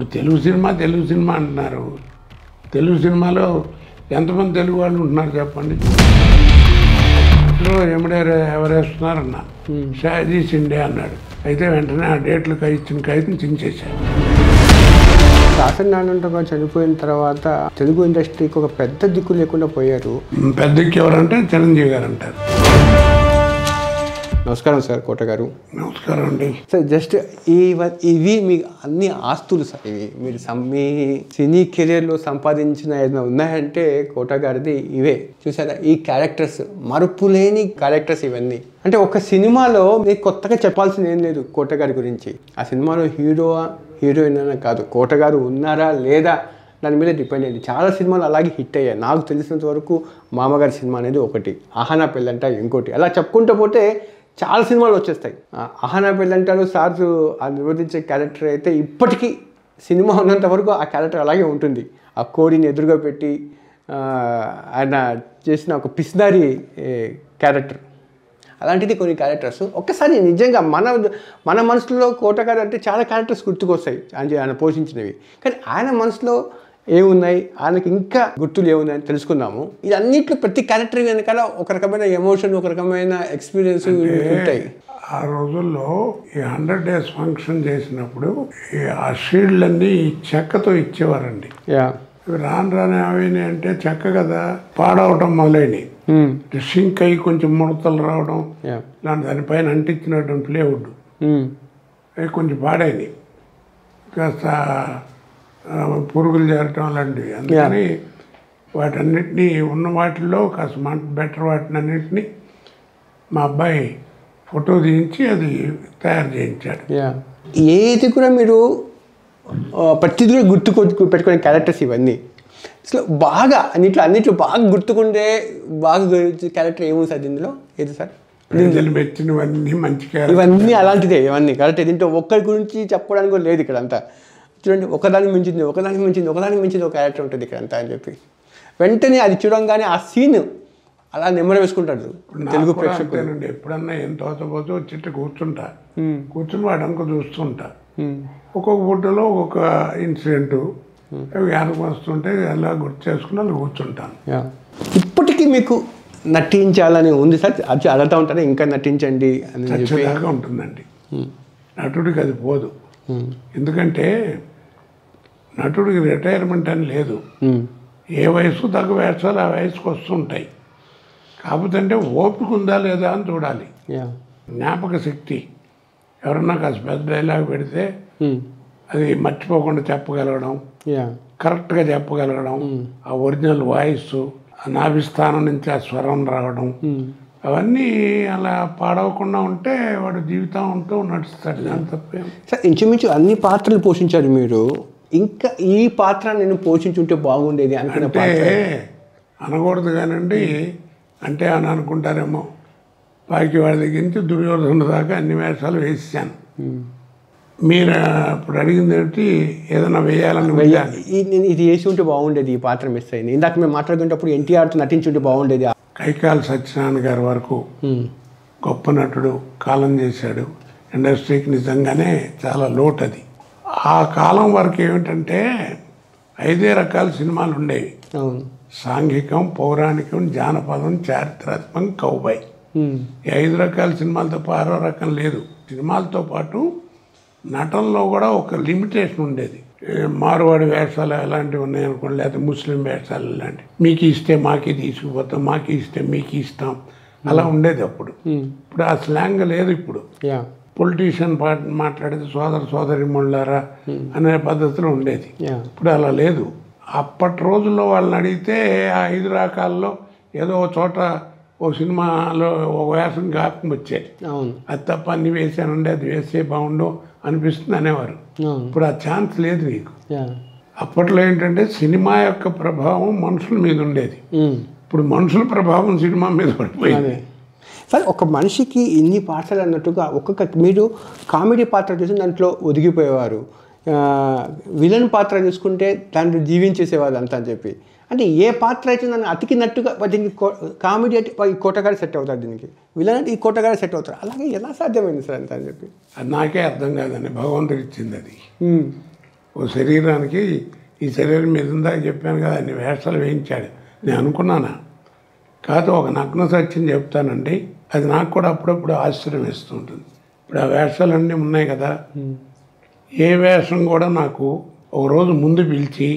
ఇప్పుడు తెలుగు సినిమా అంటున్నారు. తెలుగు సినిమాలో ఎంతమంది తెలుగు వాళ్ళు ఉంటున్నారు చెప్పండి. ఎవరేస్తున్నారన్న షాజీ షిండే అన్నాడు. అయితే వెంటనే ఆ డేట్లు ఇచ్చిన కాగితం చించేశారు. దాసరి నారాయణరావు గారు చనిపోయిన తర్వాత తెలుగు ఇండస్ట్రీకి ఒక పెద్ద దిక్కు లేకుండా పోయారు. పెద్ద దిక్కు ఎవరంటే చిరంజీవి గారు అంటారు. నమస్కారం సార్ కోట గారు. నమస్కారం అండి. సార్ జస్ట్ ఇవి మీ అన్ని ఆస్తులు సార్. ఇవి మీరు మీ సినీ కెరియర్లో సంపాదించిన ఏదైనా ఉన్నాయంటే కోట గారిది ఇవే. చూసారా ఈ క్యారెక్టర్స్, మరుపులేని క్యారెక్టర్స్ ఇవన్నీ. అంటే ఒక సినిమాలో మీకు కొత్తగా చెప్పాల్సింది ఏం లేదు కోట గారి గురించి. ఆ సినిమాలో హీరోయిన్ అనే కాదు, కోట గారు ఉన్నారా లేదా దాని మీద డిపెండ్ అయింది. చాలా సినిమాలు అలాగే హిట్ అయ్యాయి. నాకు తెలిసినంత వరకు మామగారి సినిమా అనేది ఒకటి, అహానా పెళ్ళంట ఇంకోటి, అలా చెప్పుకుంటూ పోతే చాలా సినిమాలు వచ్చేస్తాయి. అహానా పెళ్ళంటారు సార్ నిర్వర్తించే క్యారెక్టర్ అయితే ఇప్పటికీ సినిమా ఉన్నంత వరకు ఆ క్యారెక్టర్ అలాగే ఉంటుంది. ఆ కోడిని ఎదురుగా పెట్టి ఆయన చేసిన ఒక పిస్దారి క్యారెక్టర్, అలాంటిది కొన్ని క్యారెక్టర్స్. ఒక్కసారి నిజంగా మన మనసులో కోట గారు అంటే చాలా క్యారెక్టర్స్ గుర్తుకొస్తాయి ఆయన పోషించినవి. కానీ ఆయన మనసులో ఏమున్నాయి, ఆయనకి ఇంకా గుర్తులు ఏమున్నాయని తెలుసుకున్నాము. ఇది అన్నింటిలో ప్రతి క్యారెక్టర్ వెనకాల ఒక రకమైన ఎమోషన్, ఒక రకమైన ఎక్స్పీరియన్స్ ఉంటాయి. ఆ రోజుల్లో ఈ 100 days ఫంక్షన్ చేసినప్పుడు ఆ షీల్డ్లన్నీ చెక్కతో ఇచ్చేవారండి. రాను అవి అంటే చెక్క కదా, పాడవటం మొదలైనవి. సింక్ అయ్యి కొంచెం ముడతలు రావడం, ఇలాంటి దానిపైన అంటించినటువంటి ప్లేవుడ్ అవి కొంచెం పాడైనవి, కాస్త పురుగులు చేరటం అలాంటివి. అందుకని వాటన్నిటినీ ఉన్న వాటిల్లో కాస్త బెటర్ వాటిని అన్నింటినీ మా అబ్బాయి ఫోటో తీయించి అది తయారు చేయించాడు. ఏది కూడా మీరు ప్రతిదీ గుర్తుకు పెట్టుకునే క్యారెక్టర్స్ ఇవన్నీ. అసలు బాగా అన్నిట్లో బాగా గుర్తుకుండే క్యారెక్టర్ ఏముంది సార్ దీనిలో? ఏది సార్? మెచ్చినవన్నీ మంచి ఇవన్నీ అలాంటిదే, ఇవన్నీ కరెక్టే. దీంట్లో ఒక్కరి గురించి చెప్పుకోవడానికి కూడా లేదు ఇక్కడ అంతా. చూడండి, ఒకదానికి మించింది ఒక క్యారెక్టర్ ఉంటుంది ఇక్కడ అంతా అని చెప్పి వెంటనే అది చూడంగానే ఆ సీన్ అలా నెమ్మది వేసుకుంటాడు తెలుగు ప్రేక్షకులు. ఎప్పుడన్నా ఏం తోచబోతూ వచ్చి కూర్చుని వాడంక చూస్తుంటా. ఒక్కొక్క ఫోటోలో ఒక్కొక్క ఇన్సిడెంట్ వెనక వస్తుంటే అలా గుర్తు చేసుకుని అలా కూర్చుంటాను. ఇప్పటికీ మీకు నటించాలని ఉంది సార్? అది అడుగుతూ ఉంటారా ఇంకా నటించండి అని? ఖచ్చితంగా ఉంటుందండి. నటుడికి అది పోదు. ఎందుకంటే నటుడికి రిటైర్మెంట్ అని లేదు. ఏ వయసు తగ్గ వేసాలు ఆ వయసుకు వస్తుంటాయి. కాకపోతే అంటే ఓపిక ఉందా లేదా అని చూడాలి. జ్ఞాపక శక్తి, ఎవరన్నా కాస్త పెద్ద డైలాగ్ పెడితే అది మర్చిపోకుండా చెప్పగలగడం, కరెక్ట్గా చెప్పగలగడం, ఆ ఒరిజినల్ వాయిస్, ఆ నాభిస్థానం నుంచి ఆ స్వరం రావడం, అవన్నీ అలా పాడవకుండా ఉంటే వాడు జీవితంతో నడుస్తాడు. దాని తప్పే సార్. ఇంచుమించు అన్ని పాత్రలు పోషించారు మీరు. ఇంకా ఈ పాత్ర నేను పోషించుంటే బాగుండేది అంటే అనకూడదు కానండి. అంటే అని అనుకుంటారేమో. బాకీ వాడి దగ్గర నుంచి దుర్యోధన దాకా అన్ని వేషాలు వేసాను. మీరు ఇప్పుడు అడిగింది ఏంటి, ఏదైనా వేయాలని ఇది వేసి ఉంటే బాగుండేది, ఈ పాత్ర మిస్ అయింది. ఇందాక మేము మాట్లాడుకునేటప్పుడు ఎన్టీఆర్తో నటించుంటే బాగుండేది. కైకాల సత్యనారాయణ గారి వరకు గొప్ప నటుడు, కాలం చేశాడు ఇండస్ట్రీకి. నిజంగానే చాలా లోటు అది. ఆ కాలం వరకు ఏమిటంటే 5 రకాల సినిమాలు ఉండేవి. సాంఘికం, పౌరాణికం, జానపదం, చారిత్రాత్మకం, కౌబాయ్. ఈ 5 రకాల సినిమాల తప్ప 6వ రకం లేదు. సినిమాలతో పాటు నటనలో కూడా ఒక లిమిటేషన్ ఉండేది. మారువాడి వేషాలు ఎలాంటివి ఉన్నాయనుకోండి, లేకపోతే ముస్లిం వేషాలు ఇలాంటివి. మీకు ఇస్తే మాకే తీసుకుపోతాం, మాకు ఇస్తే మీకు ఇస్తాం, అలా ఉండేది అప్పుడు. ఇప్పుడు ఆ స్లాంగ్ లేదు. ఇప్పుడు పొలిటీషియన్ మాట్లాడేది సోదరి ముళ్ళారా అనే పద్ధతిలో ఉండేది. ఇప్పుడు అలా లేదు. అప్పటి రోజుల్లో వాళ్ళని అడిగితే ఆ 5 రకాల్లో ఏదో ఒక చోట ఓ సినిమాలో ఒక వేషం జ్ఞాపకం వచ్చేది. అది తప్ప అన్ని వేసానండి, అది వేస్తే బాగుండు అనిపిస్తుంది అనేవారు. ఇప్పుడు ఆ ఛాన్స్ లేదు నీకు. అప్పట్లో ఏంటంటే సినిమా యొక్క ప్రభావం మనుషుల మీద ఉండేది. ఇప్పుడు మనుషుల ప్రభావం సినిమా మీద పడిపోయింది. సార్, ఒక మనిషికి ఇన్ని పాత్రలు అన్నట్టుగా మీరు కామెడీ పాత్ర చూసి దాంట్లో ఒదిగిపోయేవారు, విలన్ పాత్ర చూసుకుంటే దాంట్లో జీవించేసేవారు అంతా అని చెప్పి. అంటే ఏ పాత్ర అయితే నన్ను అతికినట్టుగా దీనికి కామెడీ అంటే ఈ కోటగారి సెట్ అవుతారు, దీనికి విలన్ అంటే ఈ కోటగారి సెట్ అవుతారు. అలాగే ఎలా సాధ్యమైంది సార్ అంత అని చెప్పి అది నాకే అర్థం కాదండి. భగవంతుడు ఇచ్చింది అది. ఓ శరీరానికి ఈ శరీరం మీద ఉందా చెప్పాను కదా అన్ని వేషాలు వేయించాడు. నేను అనుకున్నానా కాదు, ఒక నగ్న సత్యం చెప్తానండి, అది నాకు కూడా అప్పుడప్పుడు ఆశ్చర్యం వేస్తూ ఉంటుంది. ఇప్పుడు ఆ వేషాలన్నీ ఉన్నాయి కదా, ఏ వేషం కూడా నాకు ఒక రోజు ముందు పిలిచి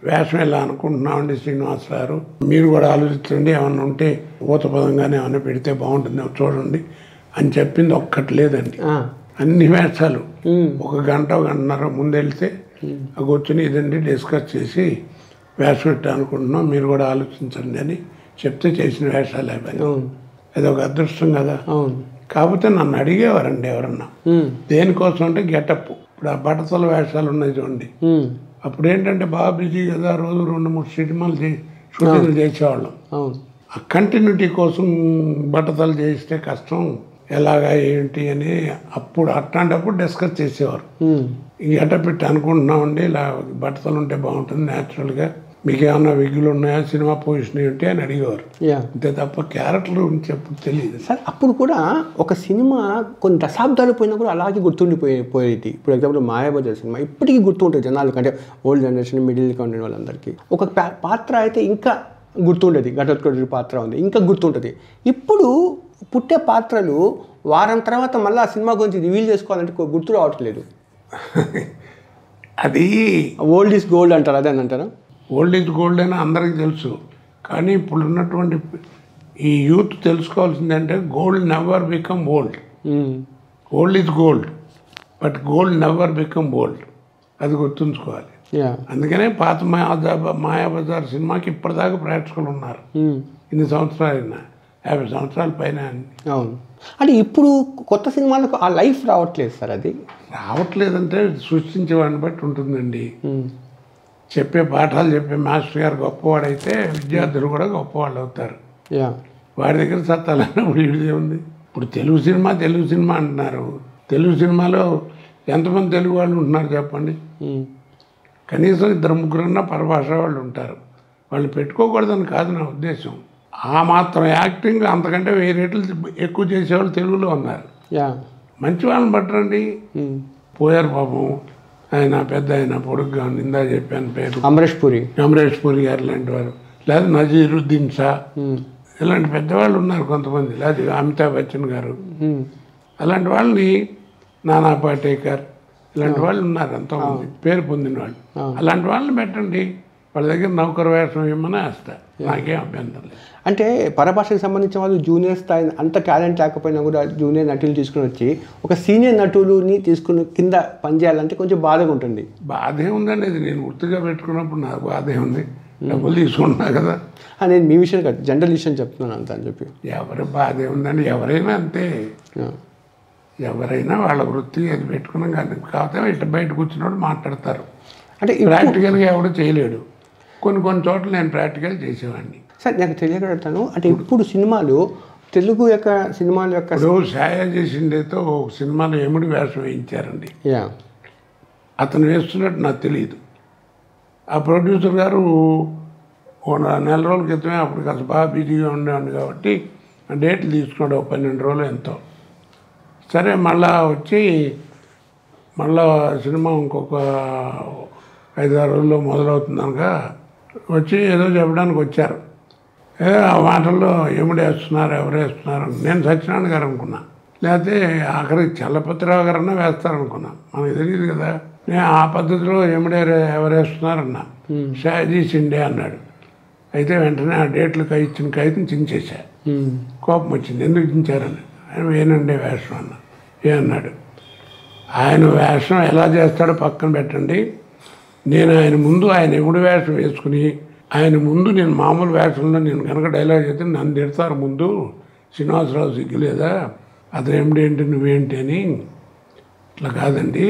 వేషం ఎలా అనుకుంటున్నామండి శ్రీనివాస్ గారు, మీరు కూడా ఆలోచించండి, ఏమన్నా ఉంటే ఊతపదంగానే ఏమన్నా పెడితే బాగుంటుంది చూడండి అని చెప్పింది ఒక్కటి లేదండి. అన్ని వేషాలు ఒక గంటన్నర ముందు వెళ్తే కూర్చొని ఇదండి డిస్కస్ చేసి వేషం పెట్టా అనుకుంటున్నాం, మీరు కూడా ఆలోచించండి అని చెప్తే చేసిన వేషాలు అయిపోయి. అది ఒక అదృష్టం కదా. కాకపోతే నన్ను అడిగేవారండి ఎవరన్నా దేనికోసం అంటే గెటప్. ఇప్పుడు ఆ బట్టతల వేషాలు ఉన్నాయి చూడండి, అప్పుడు ఏంటంటే బాగా బిజీ కదా, రోజు 2-3 సినిమాలు షూటింగ్లు చేసేవాళ్ళం. ఆ కంటిన్యూటీ కోసం బట్టతలు చేస్తే కష్టం, ఎలాగా ఏంటి అని అప్పుడు అట్లాంటప్పుడు డిస్కస్ చేసేవారు. ఈ గట్ట పెట్టి అనుకుంటున్నామండి ఇలా బట్టతలు ఉంటే బాగుంటుంది న్యాచురల్గా, మీకు ఏమన్నా విగ్గులు ఉన్నాయా, సినిమా పొజిషన్ ఏంటి అని అడిగేవారు. అంతే తప్ప క్యారెక్టర్ గురించి ఎప్పుడు తెలియదు సార్. అప్పుడు కూడా ఒక సినిమా కొన్ని దశాబ్దాలు పోయినా కూడా అలాగే గుర్తుండిపోయేది. ఇప్పుడు ఎగ్జాంపుల్ మాయాబజార్ సినిమా ఇప్పటికీ గుర్తుంటుంది జనాలకి, అంటే ఓల్డ్ జనరేషన్ మిడిల్ ఉండే వాళ్ళందరికీ. ఒక పాత్ర అయితే ఇంకా గుర్తుండేది, ఘటోత్కచుడి పాత్ర ఉంది ఇంకా గుర్తుంటుంది. ఇప్పుడు పుట్టే పాత్రలు వారం తర్వాత మళ్ళీ ఆ సినిమా గురించి రివీల్ చేసుకోవాలంటే గుర్తు రావట్లేదు. అది ఓల్డ్ ఈజ్ గోల్డ్ అంటారు, అదే అని అంటారా? ఓల్డ్ ఈజ్ గోల్డ్ అని అందరికీ తెలుసు, కానీ ఇప్పుడు ఉన్నటువంటి ఈ యూత్ తెలుసుకోవాల్సిందంటే gold never become old. Old is gold but gold never become old, అది గుర్తుంచుకోవాలి. అందుకనే పాత మాయాబజార్ సినిమాకి ఇప్పటిదాకా ప్రేక్షకులు ఉన్నారు. ఇన్ని సంవత్సరాలు 50 సంవత్సరాల పైన. అవును, అంటే ఇప్పుడు కొత్త సినిమాలకు ఆ లైఫ్ రావట్లేదు సార్. అది రావట్లేదంటే సృష్టించేవాడిని బట్టి ఉంటుందండి. చెప్పే పాఠాలు చెప్పే మాస్టర్ గారు గొప్పవాడైతే విద్యార్థులు కూడా గొప్పవాళ్ళు అవుతారు. వాడి దగ్గర సత్తాలన్నప్పుడు వీడిదే ఉంది. ఇప్పుడు తెలుగు సినిమా అంటున్నారు, తెలుగు సినిమాలో ఎంతమంది తెలుగు వాళ్ళు ఉంటున్నారు చెప్పండి? కనీసం 2-3 పరభాష వాళ్ళు ఉంటారు. వాళ్ళు పెట్టుకోకూడదని కాదు నా ఉద్దేశం. ఆ మాత్రం యాక్టింగ్ అంతకంటే 1000 రెట్లు ఎక్కువ చేసేవాళ్ళు తెలుగులో ఉన్నారు. మంచి వాళ్ళని పట్టరండి. పోయారు పాపం, ఆయన పెద్ద ఆయన పొడుగ్గా ఇందా చెప్పాను పేరు, అమరేష్ పూరి గారు లాంటి వారు, లేదా నజీరుద్దీన్ షా, ఇలాంటి పెద్దవాళ్ళు ఉన్నారు కొంతమంది, లేదా అమితాబ్ బచ్చన్ గారు, అలాంటి వాళ్ళని నానా పాటేకర్, ఇలాంటి వాళ్ళు ఉన్నారు ఎంతోమంది పేరు పొందిన వాళ్ళు. అలాంటి వాళ్ళని పెట్టండి, వాళ్ళ దగ్గర నౌకరు వేషం ఏమన్నా వేస్తా, నాకేం అభ్యంతరం లేదు. అంటే పరభాషకు సంబంధించిన వాళ్ళు జూనియర్ స్థాయి అంత టాలెంట్ లేకపోయినా కూడా జూనియర్ నటులు తీసుకుని వచ్చి ఒక సీనియర్ నటులని తీసుకుని కింద పనిచేయాలంటే కొంచెం బాధగా ఉంటుంది. బాధే ఉందండి, అది నేను గుర్తుగా పెట్టుకున్నప్పుడు నాకు బాధే ఉంది. డబ్బులు తీసుకున్నా కదా, నేను మీ విషయం కాదు జనరల్ విషయం చెప్తున్నాను అంత అని చెప్పి. ఎవరి బాధే ఉందండి, ఎవరైనా అంతే, ఎవరైనా వాళ్ళ వృత్తి అది పెట్టుకున్నాం కానీ కాకపోతే ఇట్లా బయట కూర్చున్నప్పుడు మాట్లాడతారు. అంటే ప్రాక్టికల్గా ఎవడు చేయలేడు. కొన్ని చోట్ల నేను ప్రాక్టికల్ చేసేవాడిని. సార్ నాకు తెలియగలుగుతాను, అంటే ఇప్పుడు సినిమాలు తెలుగు యొక్క సినిమాల యొక్క సాయాజీ షిండేతో ఒక సినిమాలో ఎముడి వేషం వేయించారండి. అతను వేస్తున్నట్టు నాకు తెలియదు. ఆ ప్రొడ్యూసర్ గారు 1 నెల రోజుల క్రితమే, అప్పుడు కాస్త బాగా బిజీగా ఉండేవాడిని కాబట్టి ఆ డేట్లు తీసుకున్నాడు, 12 రోజులు ఎంతో. సరే మళ్ళా వచ్చి మళ్ళా సినిమా ఇంకొక 5-6 రోజుల్లో మొదలవుతుందనగా వచ్చి ఏదో చెప్పడానికి వచ్చారు. ఆ మాటల్లో ఎముడు వేస్తున్నారు, ఎవరు వేస్తున్నారు, నేను సత్యనారాయణ గారు అనుకున్నా, లేకపోతే ఆఖరికి చల్లపతిరావు గారన్నా వేస్తారనుకున్నా, మనకు తెలియదు కదా. నేను ఆ పద్ధతిలో ఎముడే ఎవరు వేస్తున్నారన్నా, షాజీ షిండే అన్నాడు. అయితే వెంటనే ఆ డేట్లు ఇచ్చిన కాగితం చించేశా. కోపం వచ్చింది, ఎందుకు చించారని. ఆయన వేనండే వేషం అన్న. అన్నాడు, ఆయన వేషం ఎలా చేస్తాడో పక్కన పెట్టండి, నేను ఆయన ముందు ఆయన ఎముడు వేషం వేసుకుని ఆయన ముందు నేను మామూలు వేషంలో నేను కనుక డైలాగ్ చేస్తే నన్ను తిడతారు ముందు, శ్రీనివాసరావు సిగ్గులేదా, అతను ఏమిటేంటి నువ్వేంటి అని. ఇట్లా కాదండి,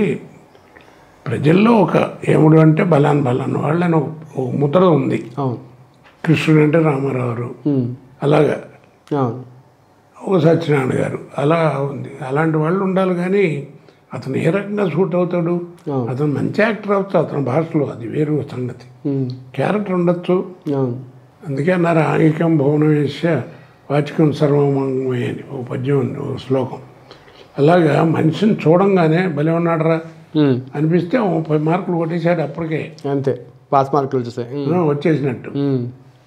ప్రజల్లో ఒక ఎముడు అంటే బలాన్ వాళ్ళు అని ఒక ముద్ర ఉంది. కృష్ణుడు అంటే రామారావు, అలాగా ఒక సత్యనారాయణ గారు, అలా ఉంది. అలాంటి వాళ్ళు ఉండాలి. కానీ అతను ఏ రకంగా సూట్ అవుతాడు, అతను మంచి యాక్టర్ అవచ్చు అతని భాషలో, అది వేరు సంగతి. క్యారెక్టర్ ఉండొచ్చు. అందుకే అన్నారు ఆంగికం భువనవేశ వాచికం సర్వమంగమయ అని ఒక పద్యం ఉంది, ఒక శ్లోకం. అలాగా మనిషిని చూడంగానే భలే ఉన్నాడరా అనిపిస్తే 30 మార్కులు కొట్టేశాడు అప్పటికే. అంతే, పాస్ మార్కులు వచ్చేసాయి. వచ్చేసినట్టు.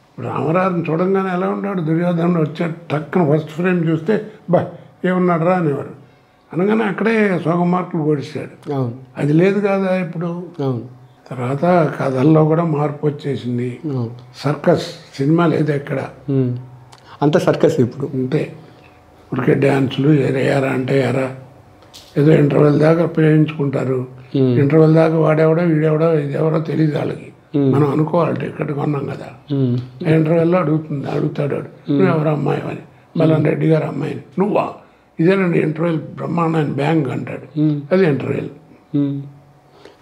ఇప్పుడు రామరాజుని చూడంగానే ఎలా ఉన్నాడు, దుర్యోధనుడు వచ్చాడు టక్కున ఫస్ట్ ఫ్రేమ్ చూస్తే బా ఏమన్నాడు రా అనేవారు, అనగానే అక్కడే సగం మార్కులు కొట్టేశాడు. అది లేదు కదా ఇప్పుడు. తర్వాత కథల్లో కూడా మార్పు వచ్చేసింది. సర్కస్ సినిమా లేదు ఎక్కడ, అంత సర్కస్ ఇప్పుడు. అంతే, ఉరికే డ్యాన్సులు ఎరా అంటే ఎరా, ఏదో ఇంటర్వెల్ దాకా ప్రేమించుకుంటారు. ఇంటర్వెల్ దాకా వాడేవడో వీడెవడో ఇది ఎవరో తెలియదు వాళ్ళకి. మనం అనుకోవాలి టికెట్ కొన్నాం కదా, ఇంటర్వెల్లో అడుగుతాడు నువ్వు ఎవరు అమ్మాయి అని, మల్లన్ రెడ్డి గారు అమ్మాయిని, నువ్వా ఇదేనండి ఇంటర్వెల్ బ్రహ్మాండాన్ని బ్యాంక్ అంటాడు, అది ఇంటర్వెల్.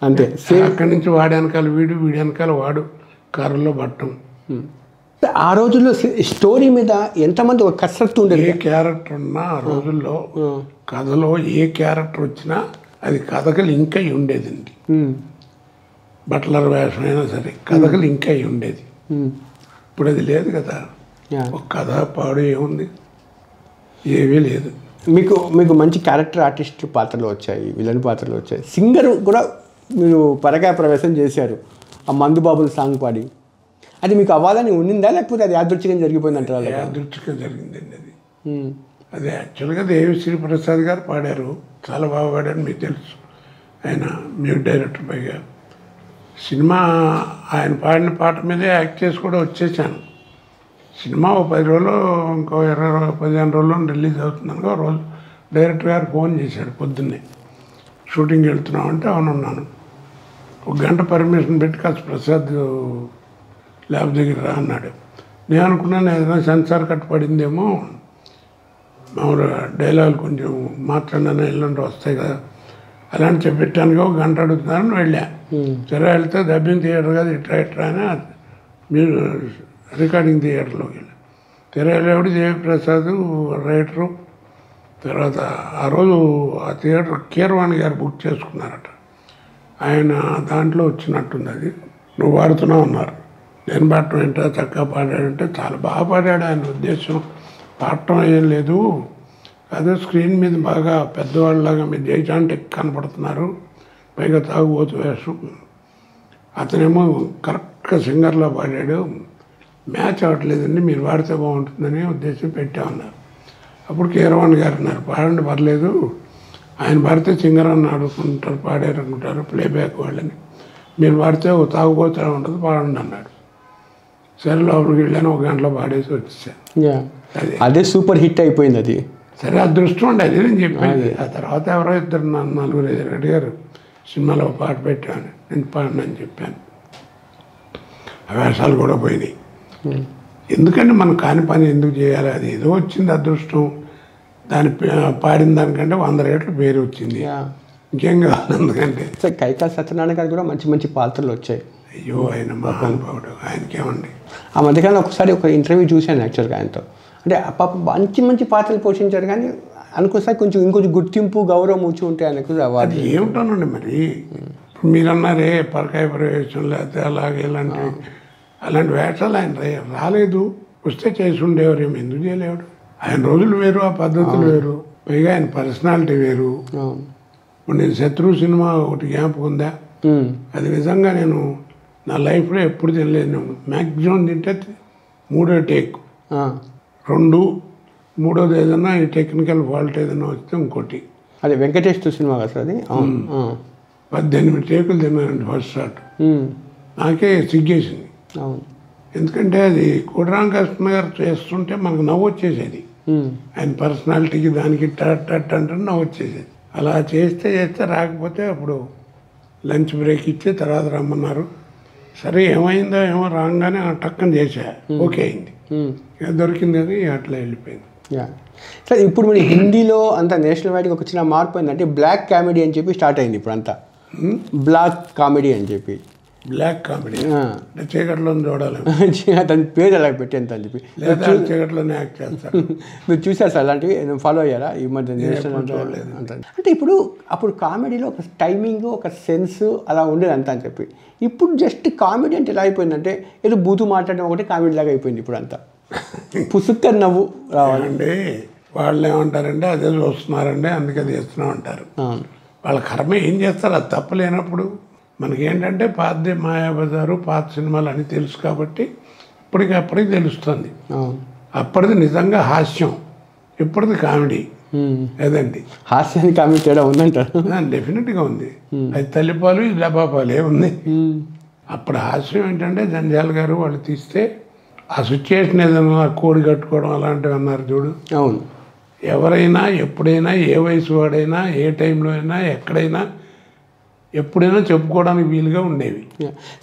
అంతే, అక్కడి నుంచి వాడి వెనకాల వీడి వెనకాల వాడు కారులో పట్టడం. ఆ రోజుల్లో స్టోరీ మీద ఎంతమంది ఒక కసరత్తు ఉండేది. ఏ క్యారెక్టర్ ఉన్నా ఆ రోజుల్లో కథలో ఏ క్యారెక్టర్ వచ్చినా అది కథకు లింక్ అయి ఉండేదండి. బట్లర్ వేషం అయినా సరే కథకు లింక్ అయి ఉండేది. ఇప్పుడు అది లేదు కదా, ఒక కథ పాడు ఏముంది, ఏమీ లేదు. మీకు మంచి క్యారెక్టర్ ఆర్టిస్ట్ పాత్రలు వచ్చాయి, విలన్ పాత్రలు వచ్చాయి. సింగర్ కూడా మీరు పరకాయ ప్రవేశం చేశారు, ఆ మందుబాబుల సాంగ్ పాడి. అది మీకు అవ్వాలని ఉండిందా, లేకపోతే అది యాదృచ్ఛికంగా జరిగిపోయింది అంటారా? యాదృచ్ఛికంగా జరిగిందండి అది. అది యాక్చువల్గా దేవిశ్రీ ప్రసాద్ గారు పాడారు, చాలా బాగా పాడారు, మీకు తెలుసు. ఆయన మ్యూజిక్ డైరెక్టర్ పైగా. సినిమా ఆయన పాడిన పాట మీదే యాక్ట్ చేసి కూడా వచ్చేసాను. సినిమా ఓ 10 రోజులు ఇంకో 15 రోజుల్లో రిలీజ్ అవుతుందనుకో, రోజు డైరెక్టర్ గారు ఫోన్ చేశాడు పొద్దున్నే, షూటింగ్ వెళ్తున్నామంటే అవునున్నాను. 1 గంట పర్మిషన్ పెట్టి కాస్త ప్రసాద్ ల్యాబ్ దగ్గర రా అన్నాడు. నేను అనుకున్నాను ఏదైనా సెన్సార్ కట్ పడిందేమో, మామూలు డైలాగులు కొంచెం మాట్లాడినా ఎల్లుండి వస్తాయి కదా అలాంటి చెప్పెట్టానుగా 1 గంట అడుగుతున్నారని వెళ్ళా. సరే వెళ్తే డబ్బింగ్ థియేటర్ కదా ఇట్రా అని మీరు రికార్డింగ్ థియేటర్లోకి వెళ్ళి తెరలేవుడు దేవిప్రసాద్ రైటరు. తర్వాత ఆ రోజు ఆ థియేటర్ కీరవాణి గారు బుక్ చేసుకున్నారట. ఆయన దాంట్లో వచ్చినట్టుంది అది. నువ్వు పాడుతున్నావు అన్నారు. నేను పాడటం ఏంటో చక్కగా పాడాడంటే చాలా బాగా పాడాడు. ఆయన ఉద్దేశం పాడటం ఏం లేదు, అదే స్క్రీన్ మీద బాగా పెద్దవాళ్ళలాగా మీరు జైజాంటిక్ కనపడుతున్నారు, పైగా తాగుబోతు వేషం. అతనేమో కరెక్ట్గా సింగర్లో పాడాడు, మ్యాచ్ అవ్వట్లేదండి, మీరు పాడితే బాగుంటుందని ఉద్దేశం పెట్టామన్నారు. అప్పుడు కీరవాణి గారు అన్నారు, పాడండి పర్లేదు, ఆయన పాడితే సింగర్ అని అడుగుకుంటారు, పాడారు అనుకుంటారు ప్లేబ్యాక్ వాళ్ళని, మీరు పాడితే ఓ తాగుబోతూ ఉంటుంది పాడండి అన్నాడు. సరే లోపలికి వెళ్ళాను, 1 గంటలో పాడేసి వచ్చేసాను. అదే సూపర్ హిట్ అయిపోయింది అది. సరే అదృష్టం అండి, అది నేను చెప్పాను. ఆ తర్వాత ఎవరో 2-4 అడిగారు సినిమాలో పాట పెట్టాను, నేను పాడిన అని చెప్పాను. ఆ వేషాలు కూడా పోయినాయి. ఎందుకంటే మనం కాని పని ఎందుకు చేయాలి, అది ఏదో వచ్చింది అదృష్టం, దాని పాడిన దానికంటే 100 రెట్లు పేరు వచ్చింది, ఇంకేం కావాలి. ఎందుకంటే కైకాల సత్యనారాయణ గారు కూడా మంచి మంచి పాత్రలు వచ్చాయి. అయ్యో ఆయన మహానుభావుడు, ఆయనకేమండి. ఆ మధ్యకాలంలో ఒకసారి ఒక ఇంటర్వ్యూ చూశాను యాక్చువల్గా ఆయనతో. అంటే పాప మంచి మంచి పాత్రలు పోషించారు, కానీ అనుకోసారి ఇంకొంచెం గుర్తింపు గౌరవం వచ్చి ఉంటే ఆయనకు అది ఏమిటోనండి. మరి ఇప్పుడు మీరు అన్నారే పరకాయ ప్రవేశం లేకపోతే అలాగే అలాంటి వేషాలు ఆయన రాలేదు, వస్తే చేసి ఉండేవారు, ఎందుకు చేయలేవాడు. ఆయన రోజులు వేరు, ఆ పద్ధతులు వేరు, పైగా ఆయన పర్సనాలిటీ వేరు. ఇప్పుడు నేను శత్రువు సినిమా ఒకటి జ్ఞాపకం ఉందా, అది నిజంగా నేను నా లైఫ్లో ఎప్పుడు తినలేదు. మ్యాక్సిమం తింటే 3వ టేక్, 2, 3వది ఏదన్నా ఈ టెక్నికల్ ఫాల్ట్ ఏదైనా వస్తే ఇంకోటి. అది వెంకటేష్ సినిమా కదా సార్ అది. 18 టేకులు తిన్నానండి ఫస్ట్ షాట్. నాకే సిగ్గేసింది, ఎందుకంటే అది కోటరామకృష్ణ గారు చేస్తుంటే మనకు నవ్వు వచ్చేసేది. ఆయన పర్సనాలిటీకి దానికి టట్ అంటే నవ్వు వచ్చేసేది. అలా చేస్తే రాకపోతే అప్పుడు లంచ్ బ్రేక్ ఇచ్చి తర్వాత రమ్మన్నారు. సరే ఏమైందో ఏమో రాగానే టక్కన చేసా, ఓకే అయింది, ఇక దొరికింది అది అట్లా వెళ్ళిపోయింది. సార్ ఇప్పుడు మన హిందీలో అంతా నేషనల్ వైడ్గా ఒక చిన్న మార్పు అయిందంటే బ్లాక్ కామెడీ అని చెప్పి స్టార్ట్ అయింది ఇప్పుడు అంతా. బ్లాక్ కామెడీ అని చెప్పి, బ్లాక్ కామెడీ చీకట్లో చూడాలి, దాని పేరు అలా పెట్టేంత అని చెప్పి చీకట్లోనే యాక్ట్ చేస్తారు. మీరు చూసారు సార్ అలాంటివి, ఫాలో అయ్యారా ఈ మధ్య నేషనల్ అంటే? ఇప్పుడు అప్పుడు కామెడీలో ఒక టైమింగ్, ఒక సెన్స్ అలా ఉండేది అంతా అని చెప్పి. ఇప్పుడు జస్ట్ కామెడీ అంటే ఎలా అయిపోయిందంటే ఏదో బూతు మాట్లాడడం ఒకటి కామెడీ లాగా అయిపోయింది ఇప్పుడు అంతా. పుసుక్క నవ్వు రావాలండి. వాళ్ళు ఏమంటారంటే అదే చూస్తున్నారండి అందుకే అది ఇస్తున్నాం అంటారు. వాళ్ళ కర్మ ఏం చేస్తారు, అది తప్పలేనప్పుడు. మనకేంటంటే పాతది మాయాబజారు, పాత సినిమాలు అని తెలుసు కాబట్టి ఇప్పటికప్పటికి తెలుస్తుంది. అప్పటిది నిజంగా హాస్యం, ఇప్పటిది కామెడీ లేదండి. హాస్యానికి కామెడీ తేడా ఉందంటారు? డెఫినెట్గా ఉంది. అది తల్లిపాలు ఇది డబ్బాపాలే ఉంది. అప్పుడు హాస్యం ఏంటంటే జంజాల గారు వాళ్ళు తీస్తే ఆ సిచ్యుయేషన్ ఏదైనా కోడి కట్టుకోవడం అలాంటివి అన్నారు చూడు. అవును. ఎవరైనా ఎప్పుడైనా ఏ వయసు వాడైనా ఏ టైంలో అయినా ఎక్కడైనా ఎప్పుడైనా చెప్పుకోవడానికి వీలుగా ఉండేవి.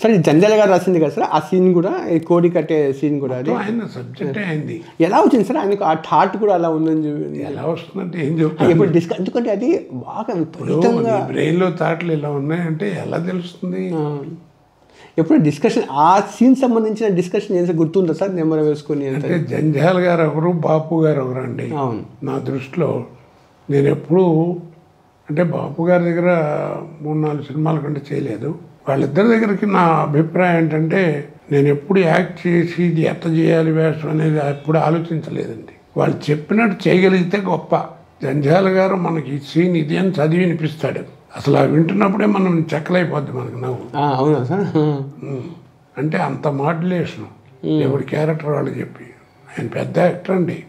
సరే జంజాల గారు రాసింది కదా సార్ ఆ సీన్ కూడా, ఈ కోడి కట్టే సీన్ కూడా అది ఆయన సబ్జెక్టే అయింది. ఎలా వచ్చింది సార్ ఆయనకు ఆ థాట్ కూడా అలా ఉందని? ఎలా వస్తుందంటే ఏం చెప్తాను, ఎప్పుడు ఎందుకంటే అది బాగా విపరీతంగా బ్రెయిన్లో థాట్లు ఇలా ఉన్నాయంటే ఎలా తెలుస్తుంది? ఎప్పుడు డిస్కషన్ ఆ సీన్ సంబంధించిన డిస్కషన్ ఏం గుర్తుందా సార్ నెంబర్ వేసుకొని? అంటే జంజాల గారు ఒకరు, బాపు గారు ఒకరు అండి. అవును. నా దృష్టిలో నేను ఎప్పుడూ అంటే బాపు గారి దగ్గర 3-4 సినిమాల కంటే చేయలేదు. వాళ్ళిద్దరి దగ్గరికి నా అభిప్రాయం ఏంటంటే నేను ఎప్పుడు యాక్ట్ చేసి ఇది ఎట్లా చేయాలి వేషం అనేది ఎప్పుడు ఆలోచించలేదండి. వాళ్ళు చెప్పినట్టు చేయగలిగితే గొప్ప. జంజాల గారు మనకి ఈ సీన్ ఇది అని చదివి వినిపిస్తాడు. అసలు అవి వింటున్నప్పుడే మనం చెక్కలైపోద్ది మనకు నవ్వు. అవునా సార్? అంటే అంత మాడ్యులేషన్ ఎవరి క్యారెక్టర్ వాళ్ళు చెప్పి. ఆయన పెద్ద యాక్టర్ అండి,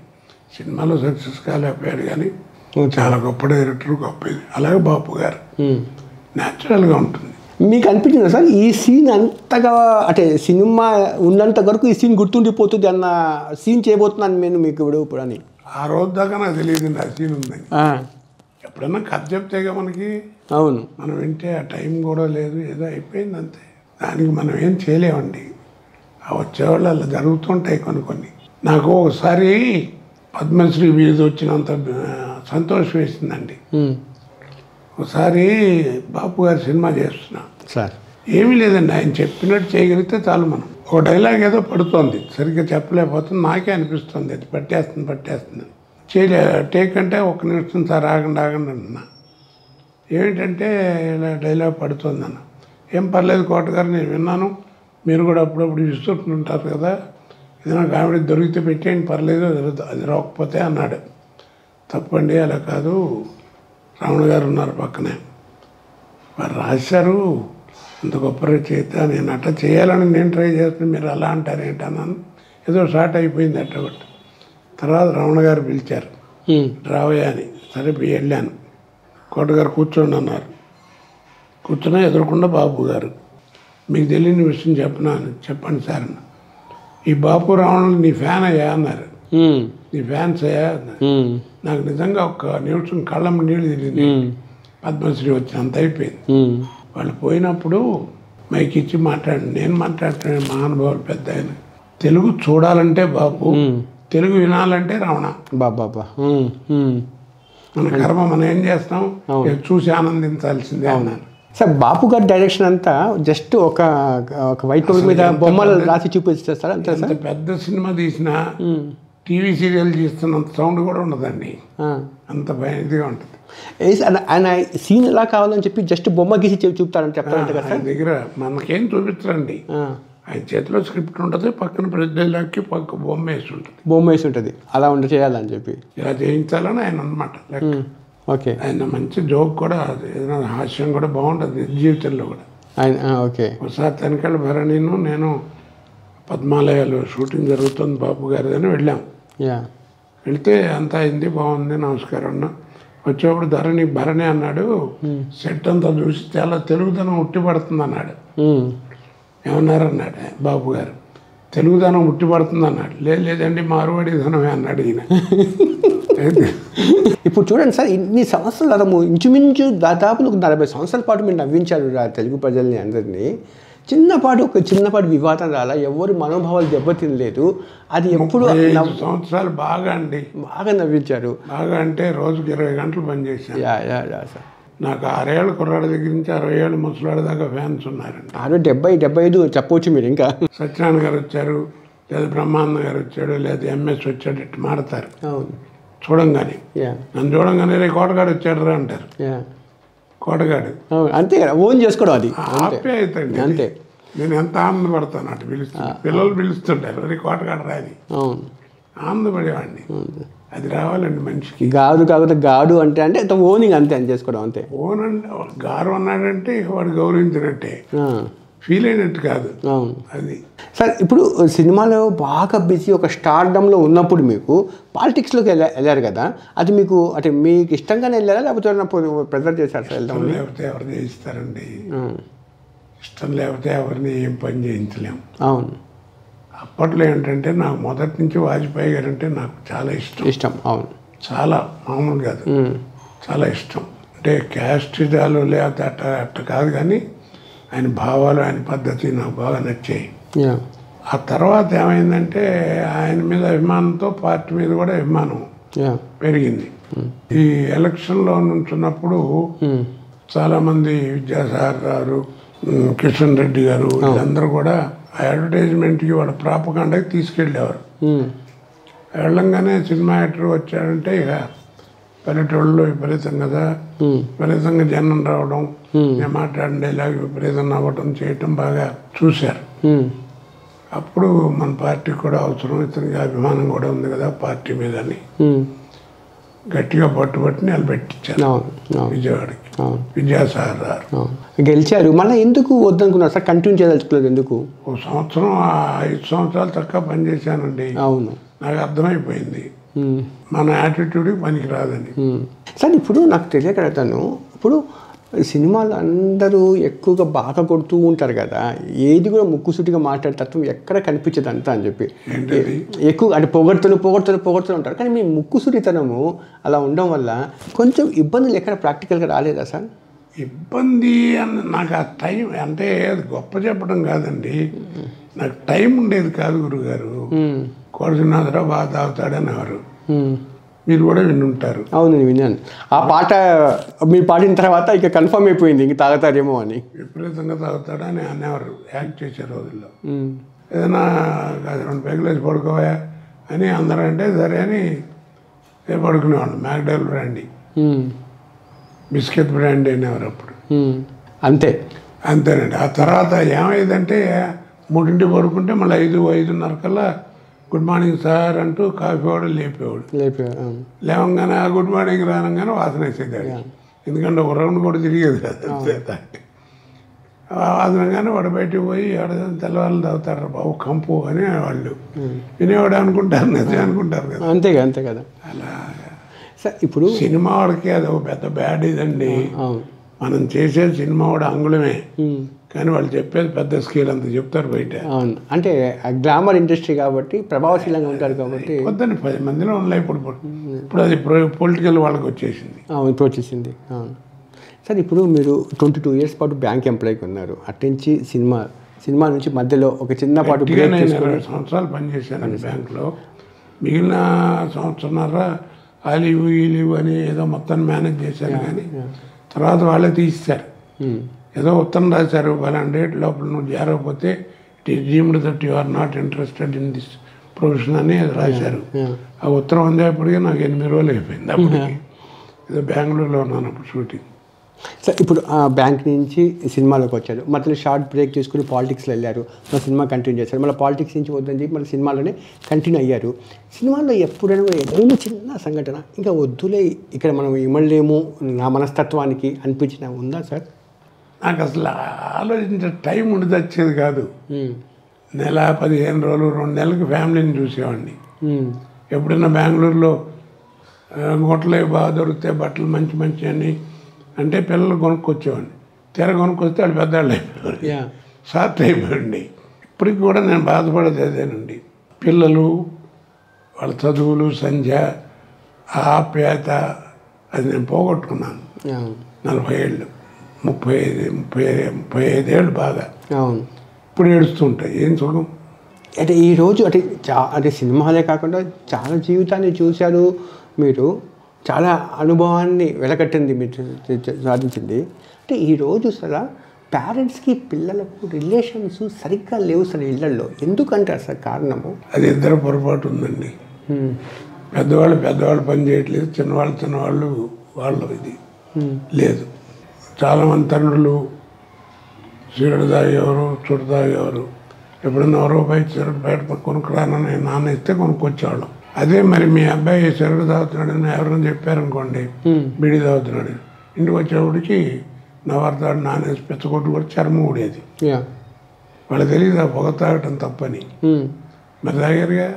సినిమాలో సక్సెస్ కాలేకపోయాడు కానీ చాలా గొప్ప డైరెక్టర్, గొప్ప ఇది. అలాగే బాపు గారు న్యాచురల్గా ఉంటుంది. మీకు అనిపించిందా సార్ ఈ సీన్ అంతగా, అంటే సినిమా ఉన్నంత వరకు ఈ సీన్ గుర్తుండిపోతుంది అన్న సీన్ చేయబోతున్నాను నేను మీకు ఇప్పుడు అని? ఆ రోజు దాకా నాకు తెలియదండి ఆ సీన్ ఉందని. ఎప్పుడన్నా కథ చెప్తేగా మనకి. అవును. మనం వింటే ఆ టైం కూడా లేదు, ఏదో అయిపోయింది అంతే. దానికి మనం ఏం చేయలేమండి. ఆ వచ్చేవాళ్ళు అలా జరుగుతుంటాయి కొన్ని. నాకు ఒకసారి పద్మశ్రీ బిరుదు వచ్చినంత సంతోషం వేసిందండి. ఒకసారి బాపు గారి సినిమా చేస్తున్నా సార్, ఏమీ లేదండి, ఆయన చెప్పినట్టు చేయగలిగితే చాలు. మనం ఒక డైలాగ్ ఏదో పడుతోంది, సరిగ్గా చెప్పలేకపోతుంది, నాకే అనిపిస్తుంది అది పట్టేస్తుంది. టేక్ అంటే 1 నిమిషం సార్ ఆగండి అంటున్నా. ఏమిటంటే ఇలా డైలాగ్ పడుతుందన్న. ఏం పర్లేదు కోటగారు, నేను విన్నాను, మీరు కూడా అప్పుడప్పుడు విసుకుంటుంటారు కదా, ఏదైనా కామెడీ దొరికితే పెట్టేయండి పర్లేదు, అది రాకపోతే అన్నాడు. తప్పండి, అలా కాదు, రావణ గారు ఉన్నారు పక్కనే, వారు రాశారు, అంత గొప్ప రచయిత, నేను అట్లా చేయాలని నేను ట్రై చేస్తాను, మీరు అలా అంటారు ఏంటన్నాను. ఏదో షార్ట్ అయిపోయింది అట్టగొట్టు. తర్వాత రమణ గారు పిలిచారు, రావయ్యా అని. సరే వెళ్ళాను. కోటగారు కూర్చోండి అన్నారు. కూర్చున్నా ఎదురకుండా బాబు గారు, మీకు తెలియని విషయం చెప్పండి సార్ అన్న. ఈ బాపు రావణులు నీ ఫ్యాన్ అయ్యా అన్నారు. నీ ఫ్యాన్స్ అయ్యా అన్నారు. నాకు నిజంగా 1 నిమిషం కళ్ళం నీళ్ళు తిరిగింది. పద్మశ్రీ వచ్చి అంత అయిపోయింది. వాళ్ళు పోయినప్పుడు మైక్ ఇచ్చి నేను మాట్లాడుతాను, మహానుభావులు పెద్ద ఆయన. తెలుగు చూడాలంటే బాపు, తెలుగు వినాలంటే రమణ. బాబా మన కర్మ, మనం ఏం చేస్తాం, చూసి ఆనందించాల్సిందే అన్నారు. సార్ బాపు గారి డైరెక్షన్ అంతా జస్ట్ ఒక వైట్ పేపర్ మీద బొమ్మలు రాసి చూపిస్తారు సార్, అంతే సార్. పెద్ద సినిమా తీసినా టీవీ సీరియల్ తీస్తున్నంత సౌండ్ కూడా ఉండదండి, అంత ఇదిగా ఉంటుంది. ఆయన సీన్ ఎలా కావాలని చెప్పి జస్ట్ బొమ్మ గీసి చూపుతారని చెప్తారంటే కదా సార్. దగ్గర మనకేం చూపించరండి, ఆయన చేతిలో స్క్రిప్ట్ ఉంటుంది, పక్కన ప్రతి డైలాగ్కి పక్క బొమ్మ వేసి ఉంటుంది, అలా చేయాలని చెప్పి ఇలా చేయించాలని ఆయన అన్నమాట. ఓకే. ఆయన మంచి జోక్ కూడా, ఏదైనా హాస్యం కూడా బాగుంటుంది జీవితంలో కూడా ఆయన. ఓకే. ఒకసారి తనికెళ్ళ భరణిను నేను పద్మాలయాలు షూటింగ్ జరుగుతుంది బాపు గారి అని వెళ్ళాం. వెళ్తే అంతా అయింది, బాగుంది, నమస్కారం అన్న. వచ్చేప్పుడు భరణి అన్నాడు, సెట్ అంతా చూసి చాలా తెలుగుదనం ఉట్టిపడుతుంది అన్నాడు. ఏమన్నారన్నాడు బాబు గారు, తెలుగుదనం ఉట్టిపడుతుంది అన్నాడు. లేదండి మార్వాడి ధనమే అన్నాడు ఈయన. ఇప్పుడు చూడండి సార్, ఇన్ని సంవత్సరాలు ఇంచుమించు దాదాపు 40 సంవత్సరాల పాటు మీరు నవ్వించారు తెలుగు ప్రజల్ని అందరినీ. చిన్నపాటి వివాదం రాలా, ఎవరు మనోభావాలు దెబ్బతినలేదు. అది ఎప్పుడు 5 సంవత్సరాలు బాగా నవ్వించారు. బాగా అంటే రోజుకి 20 గంటలు పనిచేశాను. సార్, నాకు 6 ఏళ్ళ కుర్రాడి దగ్గర నుంచి 60 ఏళ్ళ ముసలాడి దాకా ఫ్యాన్స్ ఉన్నారండి. 75 చెప్పవచ్చు మీరు. ఇంకా సత్యనారాయణ గారు వచ్చారు, లేదా బ్రహ్మానంద గారు వచ్చాడు, లేదా ఎంఎస్ వచ్చాడు, ఇట్లా మాడతారు చూడంగానే. నన్ను చూడంగానే రే కోటగాడు వచ్చాడు రా అంటారు. కోటగాడు అంతే కదా, ఓన్ చేసుకోవడం అది ఆప్యాయత అండి. అంతే. నేను ఎంత ఆనందపడతాను అటు పిలుస్తాను, పిల్లలు పిలుస్తుంటారు రే కోటగాడు రాని, ఆనందపడేవాడిని. అది రావాలండి మనిషికి. గాడు కాకపోతే గాడు అంటే ఓనింగ్ అంతే అని చేసుకోవడం అంతే. ఓన్ అంటే గారు అన్నాడంటే వాడు గౌరవించినట్టే, ఫీల్ అయినట్టు కాదు. అవును. అది సార్ ఇప్పుడు సినిమాలో బాగా బిజీ ఒక స్టార్డంలో ఉన్నప్పుడు మీకు పాలిటిక్స్లోకి వెళ్ళారు కదా, అది మీకు అంటే మీకు ఇష్టంగానే వెళ్ళారా లేకపోతే ప్రెజర్ చేశారు సార్? ఇష్టం లేకపోతే ఎవరు చేయిస్తారండి, ఇష్టం లేకపోతే ఎవరిని ఏం పని చేయించలేము. అవును. అప్పట్లో ఏంటంటే నాకు మొదటి నుంచి వాజ్పేయి గారు అంటే నాకు చాలా ఇష్టం. అవును. చాలా మామూలు కాదు, చాలా ఇష్టం. అంటే క్యాస్ట్ ఇదాలు లేకపోతే అట్ట కాదు, కానీ ఆయన భావాలు ఆయన పద్ధతి నాకు బాగా నచ్చాయి. ఆ తర్వాత ఏమైందంటే ఆయన మీద అభిమానంతో పార్టీ మీద కూడా అభిమానం పెరిగింది. ఈ ఎలక్షన్లో నుంచున్నప్పుడు చాలామంది విద్యాసాగర్ గారు, కిషన్ రెడ్డి గారు వీళ్ళందరూ కూడా అడ్వర్టైజ్మెంట్కి వాళ్ళ ప్రాపకాండకి తీసుకెళ్ళేవారు. వెళ్ళంగానే సినిమా యాక్టర్ వచ్చాడంటే ఇక పల్లెటూళ్ళలో విపరీతం కదా, విపరీతంగా జనం రావడం, నేను మాట్లాడిన డైలాగ్ విపరీతం నవ్వడం చేయటం బాగా చూశారు. అప్పుడు మన పార్టీ కూడా అవసరం, ఇతనికి అభిమానం కూడా ఉంది కదా పార్టీ మీద అని గట్టిగా పట్టుబట్టి నిలబెట్టించారు విజయవాడకి. విద్యాసాగర్ గారు గెలిచారు. మళ్ళీ ఎందుకు వద్దనుకున్నారు సార్, కంటిన్యూ చేయదలుచుకోలేదు ఎందుకు? ఓ సంవత్సరం 5 సంవత్సరాలు తక్కువ పనిచేశానండి. అవును, నాకు అర్థమైపోయింది మన యాటిట్యూడ్కి పనికి రాదని. సార్ ఇప్పుడు నాకు తెలియకడతాను, ఇప్పుడు సినిమాలు అందరూ ఎక్కువగా బాగా కొడుతూ ఉంటారు కదా, ఏది కూడా ముక్కుసూటిగా మాట్లాడే తత్వం ఎక్కడ కనిపించదు అంతా అని చెప్పి ఎక్కువ అంటే పొగడుతూ ఉంటారు. కానీ మీ ముక్కుసూటితనము అలా ఉండడం వల్ల కొంచెం ఇబ్బందులు ఎక్కడ ప్రాక్టికల్గా రాలేదా సార్? ఇబ్బంది అని నాకు ఆ టైం అంటే గొప్ప చెప్పడం కాదండి, నాకు టైం ఉండేది కాదు. గురుగారు కోరజనాథరావు బాగా తాగుతాడనేవారు, మీరు కూడా వినుంటారు. అవును, నేను విన్నాను. ఆ పాట మీరు పాడిన తర్వాత ఇక కన్ఫర్మ్ అయిపోయింది ఇంక తాగుతారేమో అని. విపరీతంగా తాగుతాడని అనేవారు యాక్ట్ చేసే రోజుల్లో. ఏదైనా 2 పెగ్గులేసి పడుకోవా అని అందరూ అంటే సరే అని పడుకునేవాళ్ళు. మ్యాక్డల్ బ్రాండీ, బిస్కెట్ బ్రాండీ అనేవారు అప్పుడు. అంతేనండి. ఆ తర్వాత ఏమైందంటే 3 పడుకుంటే మళ్ళీ 5:30 కల్లా గుడ్ మార్నింగ్ సార్ అంటూ కాఫీ కూడా లేపేవాడు. లేవంగానే ఆ గుడ్ మార్నింగ్ రానంగానే వాసన వేసేది, ఎందుకంటే ఒక రౌండ్ కూడా తిరిగేది కదా. వాసనగానే వాడు బయటకు పోయి తెల్లవాళ్ళు తాగుతారు బాబు కంపు అని వాళ్ళు వినేవాడు అనుకుంటారు, నిజం అనుకుంటారు కదా. అంతే కదా. అలా ఇప్పుడు సినిమా వాడికి అది ఒక పెద్ద బ్యాడ్ ఇదండి. మనం చేసేది సినిమా వాడు అంగుళమే, కానీ వాళ్ళు చెప్పేది పెద్ద స్కేల్ అంత చెప్తారు బయట. అవును, అంటే గ్లామర్ ఇండస్ట్రీ కాబట్టి ప్రభావశీలంగా ఉంటారు కాబట్టి. వద్దని 10 మందిలో ఉన్నాయి. ఇప్పుడు అది పొలిటికల్ వాళ్ళకి వచ్చేసింది. ఇప్పుడు వచ్చేసింది. అవును సార్, ఇప్పుడు మీరు 22 years పాటు బ్యాంక్ ఎంప్లాయీకి ఉన్నారు. అట్నుంచి సినిమా నుంచి మధ్యలో ఒక చిన్నపాటు నేను 20 సంవత్సరాలు పనిచేశాను బ్యాంకులో. మిగిలిన సంవత్సరంన్నర ఆ లీవు ఈ లీవు అని ఏదో మొత్తం మేనేజ్ చేశాను, కానీ తర్వాత వాళ్ళే తీస్తారు. ఏదో ఉత్తరం రాశారు, 1 డేట్ లోపల నువ్వు చేరకపోతే it is deemed that you are not interested in this profession అని రాశారు. ఆ ఉత్తరం అందేపటికి నాకు 8 రోజులు అయిపోయింది. అప్పటికి ఏదో బెంగళూరులో ఉన్నాను అప్పుడు షూటింగ్. సార్ ఇప్పుడు బ్యాంక్ నుంచి సినిమాలోకి వచ్చారు, మధ్యలో షార్ట్ బ్రేక్ తీసుకుని పాలిటిక్స్లో వెళ్ళారు, మళ్ళీ సినిమా కంటిన్యూ చేశారు, మళ్ళీ పాలిటిక్స్ నుంచి వద్దని చెప్పి మళ్ళీ సినిమాలోనే కంటిన్యూ అయ్యారు. సినిమాలో ఎప్పుడైనా ఏదైనా చిన్న సంఘటన ఇంకా వద్దులే ఇక్కడ మనం ఇమ్మలేము నా మనస్తత్వానికి అనిపించిన ఉందా సార్? నాకు అసలు ఆలోచించే టైం ఉండి వచ్చేది కాదు. నెల 15 రోజులు 2 నెలలకు ఫ్యామిలీని చూసేవాడిని. ఎప్పుడైనా బెంగళూరులో హోటల్ బాగా దొరికితే బట్టలు మంచి అని అంటే పిల్లలు కొనుక్కొచ్చేవాడిని. కొనుక్కొస్తే వాళ్ళు పెద్దవాళ్ళు అయిపోయారు, షార్ట్ అయిపోయింది. ఇప్పటికి కూడా నేను బాధపడేది అదేనండి, పిల్లలు వాళ్ళ చదువులు సంధ్య ఆప్యాయత అది నేను పోగొట్టుకున్నాను. 40 ఏళ్ళు 35 ఏళ్ళు బాగా. ఇప్పుడు ఏడుస్తుంటాయి, ఏం సుఖం. అంటే ఈరోజు అంటే సినిమాలే కాకుండా చాలా జీవితాన్ని చూశారు మీరు, చాలా అనుభవాన్ని వెలకట్టింది మీరు సాధించింది. అంటే ఈరోజు అసలు పేరెంట్స్కి పిల్లలకు రిలేషన్స్ సరిగ్గా లేవు సార్ ఇళ్లలో, ఎందుకంటారు సార్ కారణము? అది ఇద్దరు పొరపాటు ఉందండి. పెద్దవాళ్ళు పని చేయట్లేదు, చిన్నవాళ్ళు వాళ్ళు ఇది లేదు. చాలామంది తండ్రులు సిగరెట్ తాగేవారు, చుట్టు తాగేవారు. ఎప్పుడన్నా రూపాయి సిగరెట్ బయట కొనుక్కురానని నాన్న ఇస్తే కొనుక్కొచ్చేవాళ్ళం. అదే మరి మీ అబ్బాయి చెరుకు తాగుతున్నాడని ఎవరైనా చెప్పారనుకోండి, బీడీ తాగుతున్నాడు, ఇంటికి వచ్చేప్పటికి నవరతాడు నానేసి పెచ్చగొట్టు కూడా చర్మం ఊడేది. వాళ్ళకి తెలియదు ఆ పొగ తాగటం తప్పని. మరి తాగారుగా,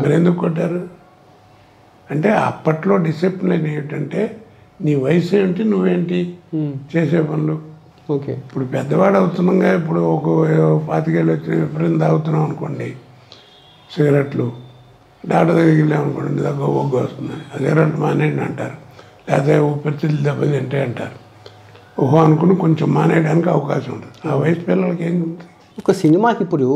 మరి ఎందుకు కొట్టారు అంటే అప్పట్లో డిసిప్లిన్ ఏంటంటే నీ వయసు ఏంటి, నువ్వేంటి చేసే పనులు. ఓకే, ఇప్పుడు పెద్దవాడు అవుతున్నాగా, ఇప్పుడు ఒక 25 ఏళ్ళు వచ్చిన ఎప్పుడైనా తాగుతున్నాం అనుకోండి సిగరెట్లు, డాక్టర్ దగ్గరికి వెళ్ళామనుకోండి నీ దగ్గర ఒగ్గు వస్తుంది, సిగరెట్లు మానేయండి అంటారు, లేకపోతే ఊపిరితిత్తులు దెబ్బతింటే అంటారు. ఓహో అనుకుని కొంచెం మానేయడానికి అవకాశం ఉంటుంది. ఆ వయసు పిల్లలకి ఏం ఉంటుంది. ఒక సినిమాకి ఇప్పుడు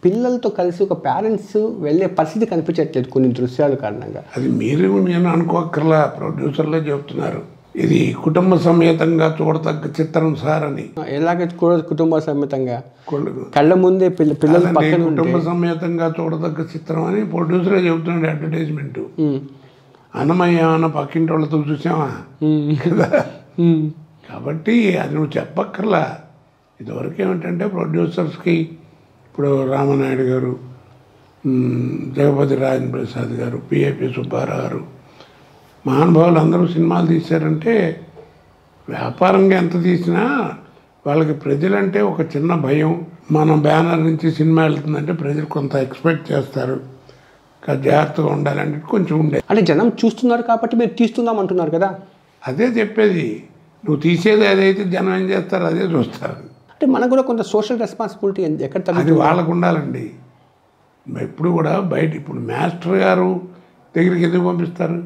పిల్లలతో కలిసి ఒక పేరెంట్స్ వెళ్ళే పరిస్థితి కనిపించట్లేదు కొన్ని దృశ్యాల కారణంగా. అది మీరు నేను అనుకోకర్లా, ప్రొడ్యూసర్లే చెబుతున్నారు ఇది కుటుంబ సమేతంగా చూడతగ్గ చిత్రం సార్ అని. ఎలాగ కుటుంబ సమేతంగా కళ్ళ ముందే పిల్లలు పక్కన కుటుంబ సమేతంగా చూడదగ్గ చిత్రం అని ప్రొడ్యూసరే చెబుతున్నాడు అడ్వర్టైజ్మెంట్. అన్నమయ్య అన్న పక్కింటి వాళ్ళతో చూసామా కదా. కాబట్టి అది నువ్వు చెప్పక్కర్లా. ఇదివరకు ఏమిటంటే ప్రొడ్యూసర్స్కి ఇప్పుడు రామనాయుడు గారు, జగపతి రాజేంద్ర ప్రసాద్ గారు, పిఏపి సుబ్బారావు గారు, మహానుభావులు అందరూ సినిమాలు తీశారంటే వ్యాపారంగా ఎంత తీసినా వాళ్ళకి ప్రజలంటే ఒక చిన్న భయం. మన బ్యానర్ నుంచి సినిమా వెళ్తుందంటే ప్రజలు కొంత ఎక్స్పెక్ట్ చేస్తారు, జాగ్రత్తగా ఉండాలంటే కొంచెం ఉండే. అంటే జనం చూస్తున్నారు కాబట్టి మీరు తీస్తున్నాం అంటున్నారు కదా. అదే చెప్పేది, నువ్వు తీసేది అదైతే జనం ఏం చేస్తారు, అదే చూస్తారు. అంటే మనకు కూడా కొంత సోషల్ రెస్పాన్సిబిలిటీ ఎక్కడ అది వాళ్ళకు ఉండాలండి. ఎప్పుడు కూడా బయట ఇప్పుడు మాస్టర్ గారు దగ్గరికి ఎందుకు పంపిస్తారు?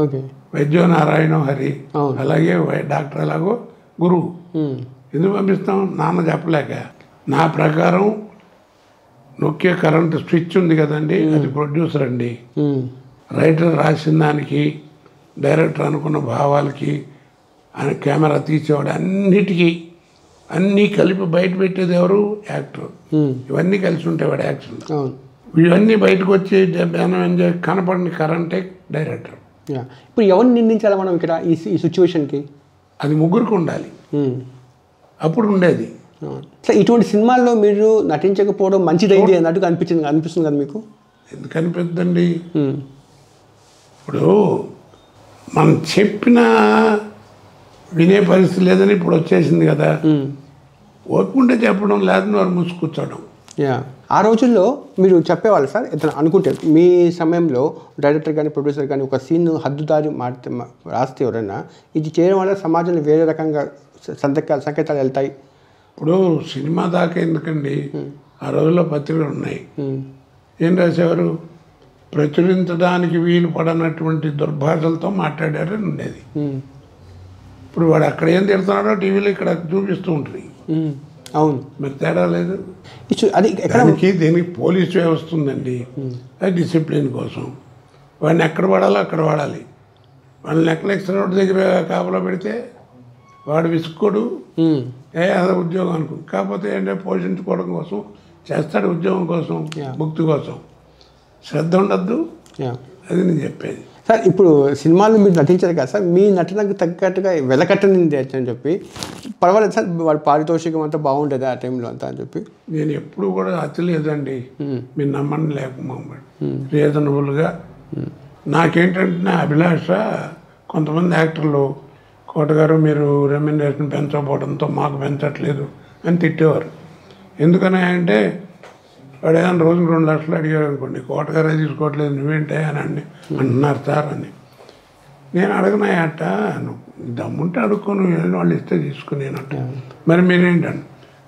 ఓకే, వైద్యో నారాయణ హరి, అలాగే డాక్టర్ ఎలాగో గురువు. ఎందుకు పంపిస్తాం? నాన్న చెప్పలేక. నా ప్రకారం నొక్కే కరెంట్ స్విచ్ ఉంది కదండి, అది ప్రొడ్యూసర్ అండి. రైటర్ రాసిన దానికి, డైరెక్టర్ అనుకున్న భావాలకి, ఆయన కెమెరా తీసేవాడు, అన్నిటికీ అన్నీ కలిపి బయట పెట్టేది ఎవరు? యాక్టర్. ఇవన్నీ కలిసి ఉంటాయి వాడు యాక్షన్. ఇవన్నీ బయటకు వచ్చి కనపడిన కరెంటే డైరెక్టర్. ఇప్పుడు ఎవరిని నిందించాలి మనం ఇక్కడ ఈ సిచ్యువేషన్కి? అది ముగ్గురికి ఉండాలి, అప్పుడు ఉండేది. సో ఇటువంటి సినిమాల్లో మీరు నటించకపోవడం మంచిదైంది అన్నట్టుగా అనిపిస్తుంది కదా మీకు? ఎందుకు అనిపిద్దండి? ఇప్పుడు మనం చెప్పిన వినే పరిస్థితి లేదని ఇప్పుడు వచ్చేసింది కదా. ఓపుకుంటే చెప్పడం, లేదని వారు మూసుకూర్చోవడం. ఆ రోజుల్లో మీరు చెప్పేవాళ్ళు సార్ ఇతను అనుకుంటే మీ సమయంలో డైరెక్టర్ కానీ ప్రొడ్యూసర్ కానీ ఒక సీన్ హద్దుదారి రాస్తే ఎవరైనా ఇది చేయడం వల్ల సమాజంలో వేరే రకంగా సంకేతాలు వెళ్తాయి. ఇప్పుడు సినిమా దాకా ఎందుకండి, ఆ రోజుల్లో పత్రికలు ఉన్నాయి. ఏం రాసేవారు? ప్రచురించడానికి వీలు పడనటువంటి దుర్భాషలతో మాట్లాడారని ఉండేది. ఇప్పుడు వాడు అక్కడ ఏం తిడుతున్నాడో టీవీలో ఇక్కడ చూపిస్తూ ఉంటుంది. అవును, మరి తేడా లేదు. అది దీనికి పోలీస్ వ్యవస్థ ఉందండి, అది డిసిప్లిన్ కోసం. వాడిని ఎక్కడ వాడాలో అక్కడ వాడాలి. వాళ్ళని నెక్లెక్స్ రోడ్డు దగ్గర కాపలా పెడితే వాడు విసుక్కోడు, అదే ఉద్యోగం అనుకో. కాకపోతే ఏంటంటే పోషించుకోవడం కోసం చేస్తాడు, ఉద్యోగం కోసం, ముక్తి కోసం. శ్రద్ధ ఉండద్దు, అది నేను చెప్పేది. సార్ ఇప్పుడు సినిమాల్లో మీరు నటించారు కదా సార్, మీ నటనకు తగ్గట్టుగా వెలకట్టనింది అని చెప్పి పర్వాలేదు సార్, వాడు పారితోషికం అంతా బాగుంటుంది ఆ టైంలో అంతా అని చెప్పి. నేను ఎప్పుడు కూడా అతి లేదండి, మీరు నమ్మండి లేకపోతే రీజనబుల్గా. నాకేంటంటే నా అభిలాష, కొంతమంది యాక్టర్లు కోటగారు మీరు రెమ్యునరేషన్ పెంచకపోవడంతో మాకు పెంచట్లేదు అని తిట్టేవారు. ఎందుకని అంటే వాడు ఏదైనా రోజుకు 2 లక్షలు అడిగారు అనుకోండి, కోటగారే తీసుకోవట్లేదు నువ్వేంటే అని అంటున్నారు సార్ అని. నేను అడగనాయట, నువ్వు దమ్ముంటే అడుక్కోను, వాళ్ళు ఇస్తే తీసుకునేనట్టు. మరి మీరేంటండి?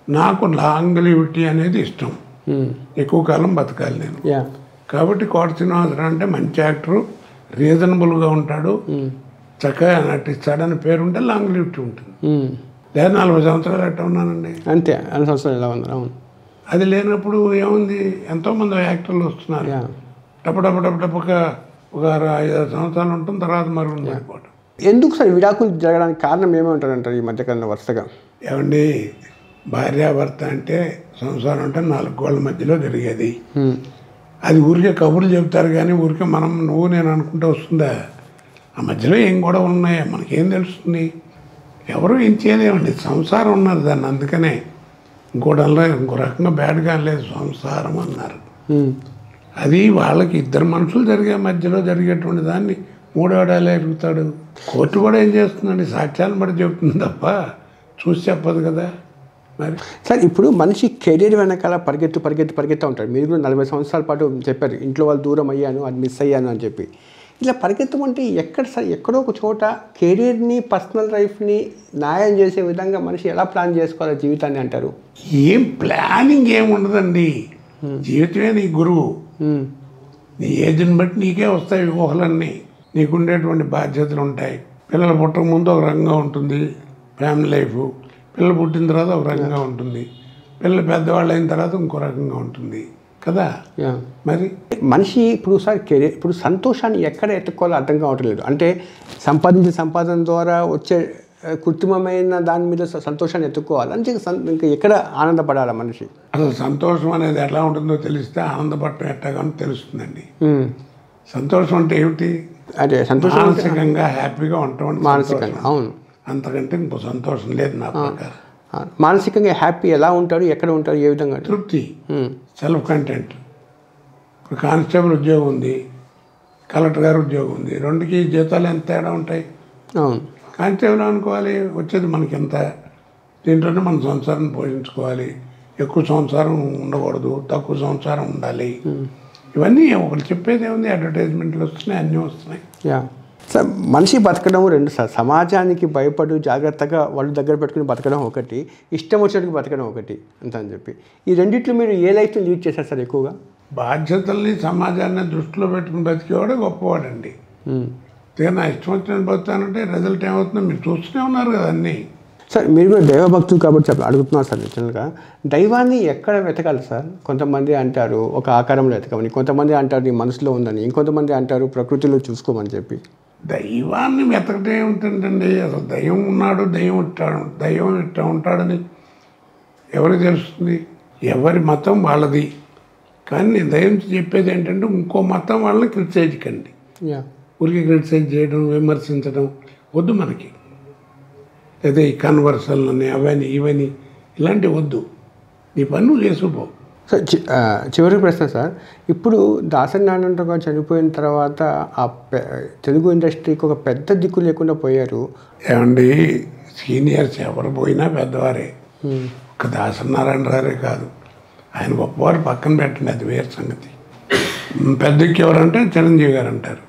నాకు లాంగ్లివిటీ అనేది ఇష్టం, ఎక్కువ కాలం బతకాలి నేను. కాబట్టి కోట శ్రీనివాసరావు అంటే మంచి యాక్టరు, రీజనబుల్గా ఉంటాడు, చక్కగా నటిస్తాడని పేరుంటే లాంగ్లివిటీ ఉంటుంది. లేదా 40 సంవత్సరాలు ఎట్లా ఉన్నానండి, అంతే 40 సంవత్సరాలు ఎలా ఉన్నారు. అవును, అది లేనప్పుడు ఏముంది, ఎంతోమంది యాక్టర్లు వస్తున్నారు, టపటపటపటపక ఒక 5-6 సంవత్సరాలు ఉంటుంది, తర్వాత మరుగున పడిపోవటం. ఎందుకు సార్ విడాకులు జరగడానికి కారణం ఏమంటారంటారు ఈ మధ్యకాలంలో వరుసగా? ఏమండి, భార్యాభర్త అంటే సంసారం అంటే 4 గోళ్ళ మధ్యలో జరిగేది. అది ఊరికే కబుర్లు చెప్తారు కానీ ఊరికే మనం నువ్వు నేను అనుకుంటూ వస్తుందా? ఆ మధ్యలో ఏం గొడవ ఉన్నాయా మనకేం తెలుస్తుంది? ఎవరు ఏం చేయలేమండి, సంసారం ఉన్నారు దాన్ని. అందుకనే ఇంకో రకంగా బ్యాడ్గా లేదు, సంసారం అన్నారు. అది వాళ్ళకి ఇద్దరు మనుషులు జరిగే మధ్యలో జరిగేటువంటి దాన్ని మూడోవాడు ఎలా ఎరుగుతాడు? కోర్టు కూడా ఏం చేస్తుందండి, సాక్ష్యాలను బట్టి చెబుతుంది తప్ప చూసి చెప్పదు కదా. మరి సార్ ఇప్పుడు మనిషి కెరీర్ వెనకాల పరిగెత్తుతూ ఉంటాడు. మీరు కూడా 40 సంవత్సరాల పాటు చెప్పారు ఇంట్లో వాళ్ళు దూరం అయ్యాను, అది మిస్ అయ్యాను అని చెప్పి. ఇలా పరిగెత్తమంటే ఎక్కడ సార్, ఎక్కడో ఒక చోట కెరీర్ని పర్సనల్ లైఫ్ని న్యాయం చేసే విధంగా మనిషి ఎలా ప్లాన్ చేసుకోవాలి జీవితాన్ని అంటారు? ఏం ప్లానింగ్ ఏమి ఉండదండి. జీవితమే నీ గురువు. నీ ఏజ్ని బట్టి నీకే వస్తాయి ఊహలన్నీ. నీకుండేటువంటి బాధ్యతలు ఉంటాయి. పిల్లలు పుట్టక ముందు ఒక రకంగా ఉంటుంది ఫ్యామిలీ లైఫ్, పిల్లలు పుట్టిన తర్వాత ఒక రకంగా ఉంటుంది, పిల్లలు పెద్దవాళ్ళు అయిన తర్వాత ఇంకో రకంగా ఉంటుంది కదా. మరి మనిషి ఇప్పుడు సార్ కెరీర్ ఇప్పుడు సంతోషాన్ని ఎక్కడ ఎత్తుకోవాలో అర్థం కావట్లేదు. అంటే సంపాదన ద్వారా వచ్చే కృత్రిమమైన దాని మీద సంతోషాన్ని ఎత్తుకోవాలి అంటే ఇంకా ఎక్కడ ఆనందపడాలి మనిషి? అసలు సంతోషం అనేది ఎలా ఉంటుందో తెలిస్తే ఆనందపడటం ఎట్టగానో తెలుస్తుందండి. సంతోషం అంటే ఏమిటి? అదే సంతోషం, మానసికంగా హ్యాపీగా ఉండటం. మానసికంగా, అవును. అంతకంటే ఇంకో సంతోషం లేదు నా ప్రకారం. మానసికంగా హ్యాపీ ఎలా ఉంటాడు, ఎక్కడ ఉంటాడు, ఏ విధంగా? తృప్తి, సెల్ఫ్ కంటెంట్. ఇప్పుడు కానిస్టేబుల్ ఉద్యోగం ఉంది, కలెక్టర్ గారు ఉద్యోగం ఉంది, రెండుకి జీతాలు ఎంత తేడా ఉంటాయి? అవును. కానిస్టేబుల్ అనుకోవాలి వచ్చేది మనకి ఎంత, దీంట్లోనే మన సంసారం పోషించుకోవాలి. ఎక్కువ సంసారం ఉండకూడదు, తక్కువ సంసారం ఉండాలి. ఇవన్నీ ఒకరు చెప్పేది ఏముంది, అడ్వర్టైజ్మెంట్లు వస్తున్నాయి, అన్నీ వస్తున్నాయి. సార్ మనిషి బతకడం రెండు సార్. సమాజానికి భయపడు జాగ్రత్తగా వాళ్ళు దగ్గర పెట్టుకుని బతకడం ఒకటి, ఇష్టం వచ్చినట్టుగా బతకడం ఒకటి అంత అని చెప్పి. ఈ రెండిట్లో మీరు ఏ లైఫ్ని లీడ్ చేశారు సార్ ఎక్కువగా? బాధ్యతల్ని సమాజాన్ని దృష్టిలో పెట్టుకుని బతికేవాడే గొప్పవాడండి. నా ఇష్టం వచ్చినట్టు బతుకుతానంటే రిజల్ట్ ఏమవుతుందో మీరు చూస్తూనే ఉన్నారు కదా అన్నీ. సార్ మీరు కూడా దైవభక్తులు కాబట్టి అడుగుతున్నారు సార్. యాక్చువల్గా దైవాన్ని ఎక్కడ వెతకాలి సార్? కొంతమంది అంటారు ఒక ఆకారంలో వెతకమని, కొంతమంది అంటారు నీ మనసులో ఉందని, ఇంకొంతమంది అంటారు ప్రకృతిలో చూసుకోమని చెప్పి. దైవాన్ని వెతకటం ఏమిటండి? అసలు దైవం ఉన్నాడు, దైవం ఇట్టా ఉంటాడని ఎవరికి తెలుస్తుంది? ఎవరి మతం వాళ్ళది. కానీ నేను దైవం చెప్పేది ఏంటంటే ఇంకో మతం వాళ్ళని క్రిటిసైజ్ కండి. ఊరికి క్రిటిసైజ్ చేయడం, విమర్శించడం వద్దు మనకి. లేదా ఈ కన్వర్సల్ని అవని ఇవని ఇలాంటివి వద్దు. నీ పన్ను చేసుకుపో. సార్ చివరి ప్రశ్న సార్, ఇప్పుడు దాసరి నారాయణరావు గారు చనిపోయిన తర్వాత ఆ తెలుగు ఇండస్ట్రీకి ఒక పెద్ద దిక్కు లేకుండా పోయారు. ఏమండి, సీనియర్స్ ఎవరు పోయినా పెద్దవారే. ఒక దాసరి నారాయణరావు కాదు, ఆయన గొప్పవారు పక్కన పెట్టండి, అది వేరే సంగతి. పెద్ద దిక్కు ఎవరంటే చిరంజీవి గారు అంటారు.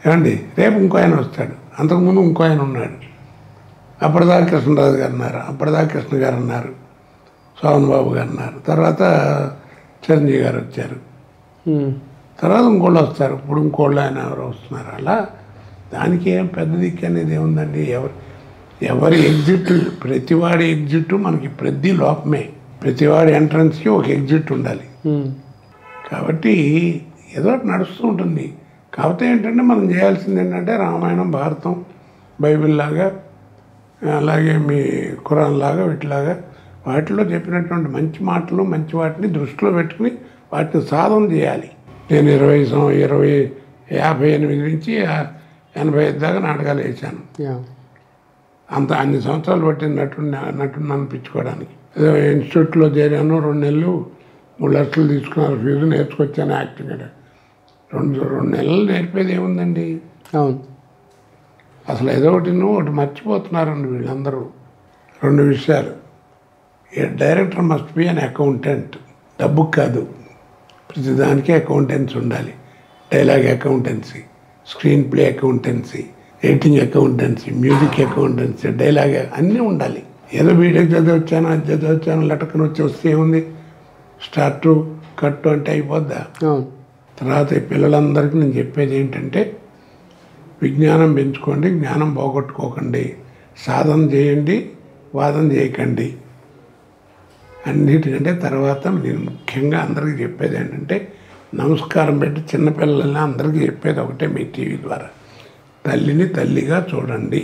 ఏమండి, రేపు ఇంకో ఆయన వస్తాడు, అంతకుముందు ఇంకో ఆయన ఉన్నాడు. అప్పటిదాకా కృష్ణరాజు గారు అన్నారు, అప్పటిదాకా కృష్ణ గారు అన్నారు, సోమన్ బాబు గారు అన్నారు, తర్వాత చిరంజీవి గారు వచ్చారు, తర్వాత ఇంకోళ్ళు వస్తారు, ఇప్పుడు ఇంకోళ్ళు ఆయన ఎవరు వస్తున్నారు. అలా దానికి ఏం పెద్ద దిక్కు అనేది ఏముందండి? ఎవరి ఎగ్జిట్, ప్రతివాడి ఎగ్జిట్ మనకి ప్రతి లోపమే. ప్రతివాడి ఎంట్రన్స్కి ఒక ఎగ్జిట్ ఉండాలి. కాబట్టి ఏదో నడుస్తూ ఉంటుంది. కాకపోతే ఏంటంటే మనం చేయాల్సింది ఏంటంటే రామాయణం, భారతం, బైబిల్ లాగా, అలాగే మీ ఖురాన్ లాగా వీటిలాగా వాటిలో చెప్పినటువంటి మంచి మాటలు, మంచి వాటిని దృష్టిలో పెట్టుకుని వాటిని సాధన చేయాలి. నేను 58 నుంచి 85 దాకా నాటకాలు వేసాను. అన్ని సంవత్సరాలు పట్టింది నటుని అనిపించుకోవడానికి. ఏదో ఇన్స్టిట్యూట్లో చేరాను, 2 నెలలు 3 లక్షలు తీసుకున్నారు ఫీజు, నేర్చుకొచ్చాను యాక్టింగ్. 2 నెలలు నేర్పేది ఏముందండి? అవును. అసలు ఏదో ఒకటి మర్చిపోతున్నారండి వీళ్ళందరూ. 2 విషయాలు. Director must be an accountant. డబ్బుకి కాదు, ప్రతిదానికి అకౌంటెన్సీ ఉండాలి. Dialogue accountancy, screen play accountancy, editing accountancy, music accountancy, dialogue అన్నీ ఉండాలి. ఏదో బీటెక్ చదివచ్చాను, అది చదివచ్చాను, లటకన వస్తే ఏముంది, స్టార్ట్ కట్టు అంటే అయిపోద్దా? తర్వాత ఈ పిల్లలందరికీ నేను చెప్పేది ఏంటంటే విజ్ఞానం పెంచుకోండి, జ్ఞానం పోగొట్టుకోకండి, సాధన చేయండి, వాదన చేయకండి. అన్నిటికంటే తర్వాత నేను ముఖ్యంగా అందరికీ చెప్పేది ఏంటంటే నమస్కారం పెట్టి చిన్నపిల్లల్ని అందరికీ చెప్పేది ఒకటే మీ టీవీ ద్వారా, తల్లిని తల్లిగా చూడండి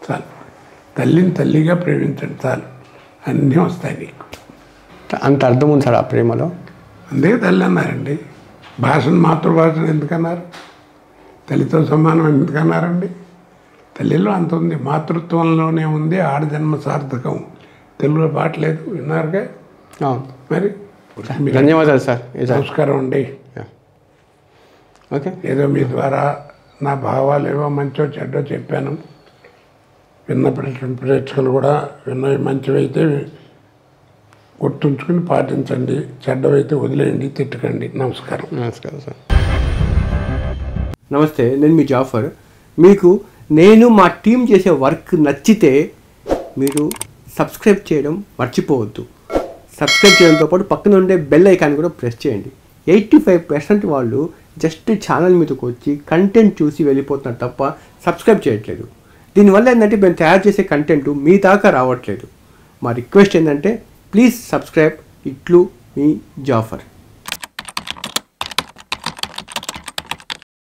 చాలు, తల్లిని తల్లిగా ప్రేమించండి చాలు, అన్నీ వస్తాయి నీకు. అంత అర్థం ఉంది సార్ ఆ ప్రేమలో. అందుకే తల్లి అన్నారండి. భాషను మాతృభాషను ఎందుకన్నారు? తల్లితో సమానం ఎందుకన్నారండి? తల్లిలో అంత ఉంది, మాతృత్వంలోనే ఉంది ఆడజన్మ సార్థకం. తెలుగులో పాట లేదు, విన్నారుగా. మరి ధన్యవాదాలు సార్. నమస్కారం అండి. ఓకే, ఏదో మీ ద్వారా నా భావాలు ఏవో మంచో చెడ్డో చెప్పాను. విన్నటువంటి ప్రేక్షకులు కూడా విన్నవి మంచివైతే గుర్తుంచుకుని పాటించండి, చెడ్డవైతే వదిలేయండి, తిట్టకండి. నమస్కారం. నమస్కారం సార్. నమస్తే, నేను మీ జాఫర్. మీకు నేను మా టీం చేసే వర్క్ నచ్చితే మీరు సబ్స్క్రైబ్ చేయడం మర్చిపోవద్దు. సబ్స్క్రైబ్ చేయడంతో పాటు పక్కన ఉండే బెల్ ఐకాన్ కూడా ప్రెస్ చేయండి. 85% వాళ్ళు జస్ట్ ఛానల్ మీదకి వచ్చి కంటెంట్ చూసి వెళ్ళిపోతున్నారు తప్ప సబ్స్క్రైబ్ చేయట్లేదు. దీనివల్ల ఏంటంటే మేము తయారు చేసే కంటెంట్ మీ దాకా రావట్లేదు. మా రిక్వెస్ట్ ఏంటంటే ప్లీజ్ సబ్స్క్రైబ్. ఇట్లు మీ జాఫర్.